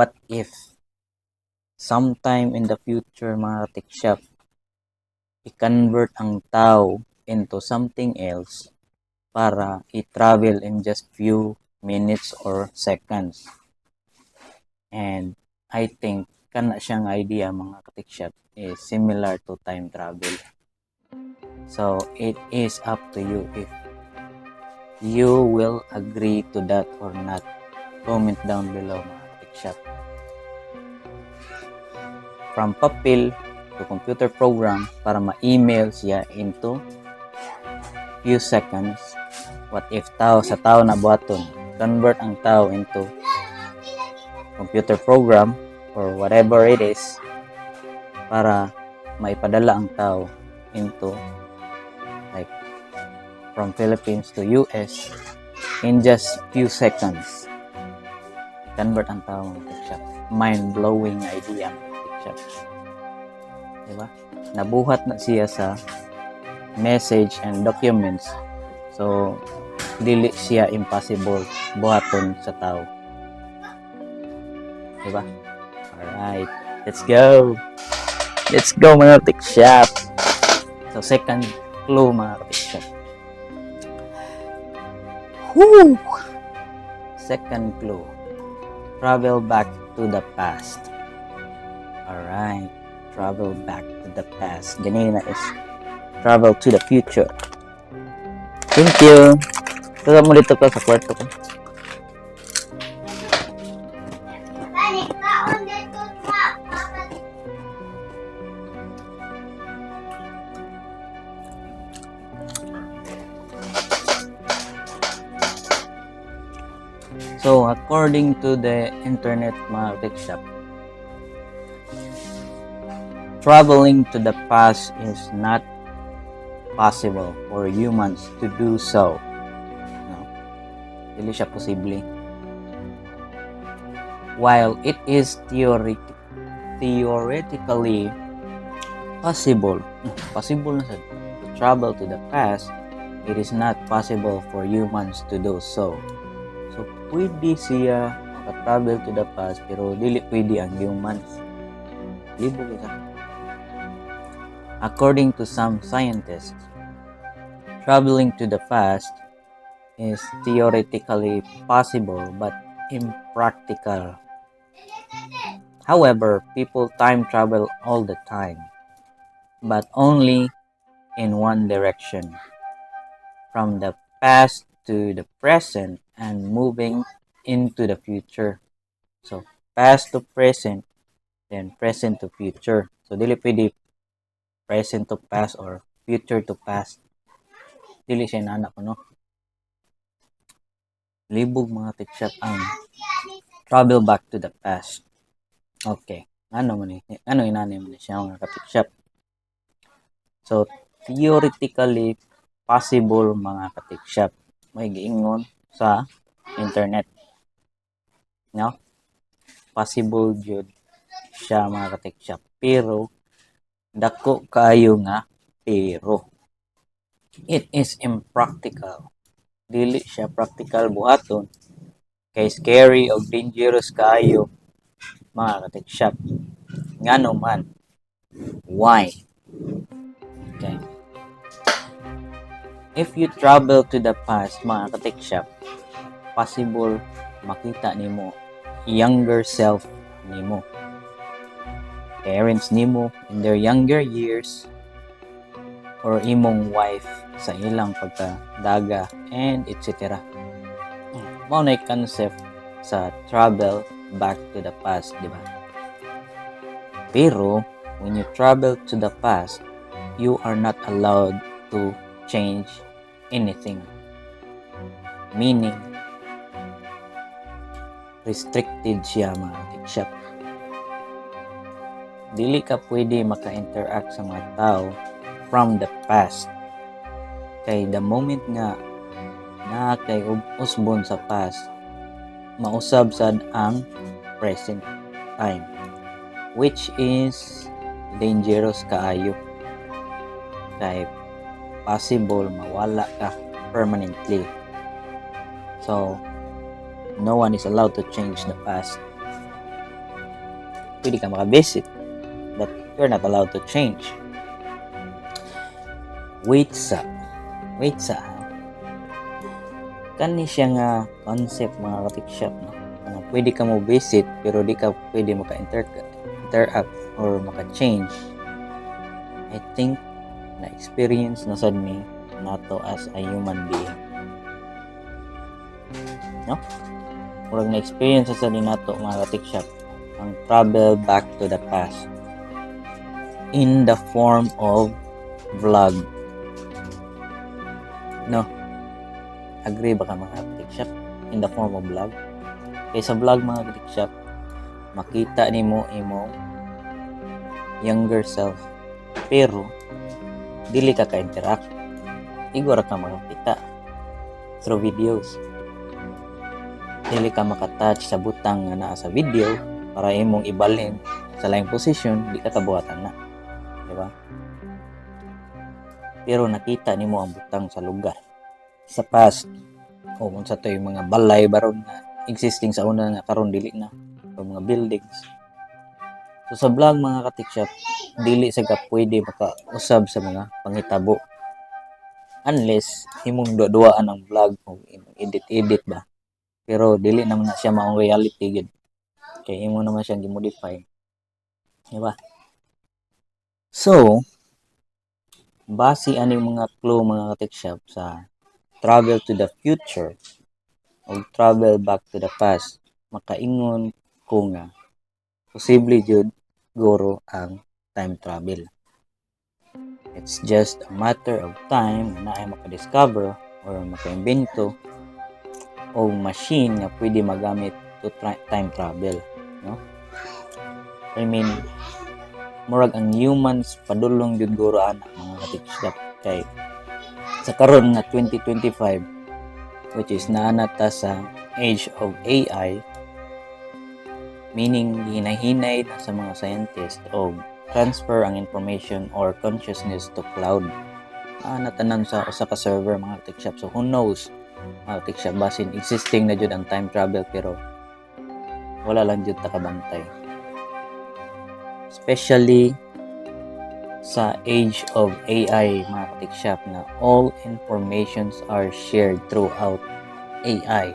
what if sometime in the future, mga katiksyap, i-convert ang tao into something else para i-travel in just few minutes or seconds. And I think kana siyang idea, mga katiksyap, is similar to time travel. So it is up to you if you will agree to that or not. Comment down below, mga katiksyap. From papel to computer program para ma-email siya into few seconds. What if sa tao na buhaton, convert ang tao into computer program or whatever it is para maipadala ang tao into like from Philippines to US in just few seconds. Convert ang tao, mind-blowing idea. Diba? Nabuhat na siya sa message and documents. So, dili siya impossible buhaton sa tao. Diba? Alright. Let's go! Let's go, mga katiksyap! So, second clue, mga katiksyap. Woo! Second clue. Travel back to the past. Alright. Travel back to the past. Ganina is travel to the future. Thank you. Tuga mo dito ka sa kwarto ko. So, according to the internet, mga katiksyap, traveling to the past is not possible for humans to do so. No? Dili siya posible. While it is theoretically possible na to travel to the past, it is not possible for humans to do so. So, pwede siya maka-travel to the past, pero dili pwede ang humans. Libo kita. According to some scientists, traveling to the past is theoretically possible but impractical. However, people time travel all the time, but only in one direction, from the past to the present and moving into the future. So, past to present, then present to future. So, dili pwede present to past or future to past. Dili siya inaanak ko, no? Libog, mga katiksyap, ang travel back to the past. Okay. Ano inani mo siya, mga katiksyap? So, theoretically possible, mga katiksyap. May giingon sa internet. No? Possible jud siya, mga katiksyap. Pero, dako kayo nga, pero it is impractical. Dili siya practical buhaton. Kay scary o dangerous kayo, mga katiksyap. Ngano man. Why? Okay. If you travel to the past, mga katiksyap, possible makita nimo younger self nimo, parents nimo in their younger years, or imong wife sa ilang pagkadaga, and etc. Mao na concept sa travel back to the past, di ba? Pero when you travel to the past, you are not allowed to change anything. Meaning, restricted siya, mga katiksyap. Dili ka pwede maka-interact sa mga tao from the past. Kay the moment nga na kay usbon sa past, mausab sad ang present time, which is dangerous kaayo. Kay possible mawala ka permanently. So, no one is allowed to change the past. pwede ka maka-visit, but you're not allowed to change. Wait sa kani siya nga concept mga ka-tikshop, no? Pwede ka mo visit pero di ka pwede maka-interact or maka-change. I think na experience na sad mi nato as a human being, no? Murag na experience sa sad ni nato mga ka-tikshop ang travel back to the past in the form of vlog, no? Agree ba ka mga ka-tikshop? In the form of vlog. Kaya sa vlog mga ka-tikshop, makita nimo imong younger self, pero dili ka ka-interact. Igor ka makakita through videos. Dili ka makatouch sa butang nga naa sa video para imong ibalhin sa laing position, di ka kabuhatan na. Diba? Pero nakita nimo ang butang sa lugar. Sa past, o kung sa to yung mga balay baron na existing sa una nga karon dili na, o mga buildings. So sa vlog mga ka-tikshop, dili sa ka pwede makausab sa mga panghitabo unless imong duduaan ang vlog o imong edit ba, pero dili naman na siya maong reality gid kay imo naman siyang gi-modify, di ba? So base ani mga clue mga ka-tikshop sa travel to the future o travel back to the past, makaingon ko nga posible jud guro ang time travel. It's just a matter of time na ay makadiscover or makaimbento o machine nga pwede magamit to time travel, no? I mean, murag ang humans padulong jud guro ana mga ka-tikshop kay sa karon nga 2025, which is naana ta sa age of AI, meaning hinahinay na sa mga scientist o transfer ang information or consciousness to cloud. Natanan sa usa ka server mga ka-tikshop. So who knows mga ka-tikshop, basin existing na jud ang time travel pero wala lang jud takabantay. Especially sa age of AI mga ka-tikshop na all informations are shared throughout AI.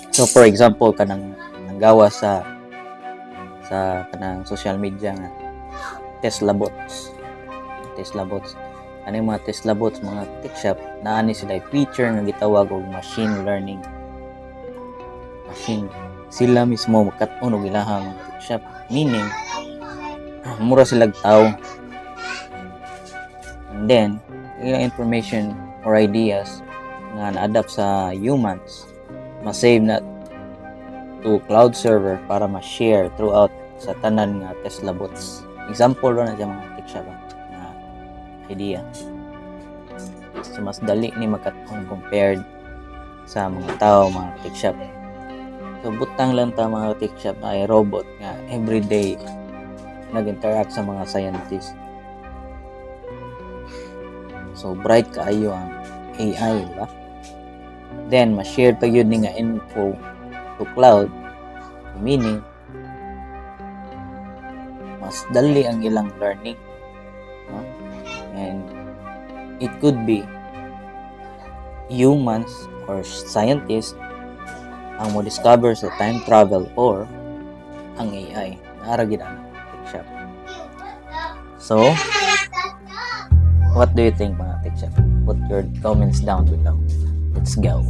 So for example, kanang nanggawa sa kanang social media nga Tesla bots. Ano yung mga Tesla bots mga tikshop, naani sila feature nga gitawag og machine learning. Sila mismo makat-on og ilahang mga tikshop, meaning mura sila tao. And then ilang information or ideas nga na-adapt sa humans ma-save na to cloud server para ma-share throughout sa tanan nga Tesla bots. Example ro na siya mga tikshop na idea. So mas dali ni magkatong compared sa mga tao mga tikshop. So butang lang ta mga tikshop na ay robot nga everyday nag-interact sa mga scientists. So bright kaayo ang AI, diba? Then ma-share pa yun ni nga info to cloud, meaning mas dali ang ilang learning, no? And it could be humans or scientists ang mo discover sa time travel or ang AI naara gid ang tikshop. So what do you think mga tikshop? Put your comments down below. Let's go.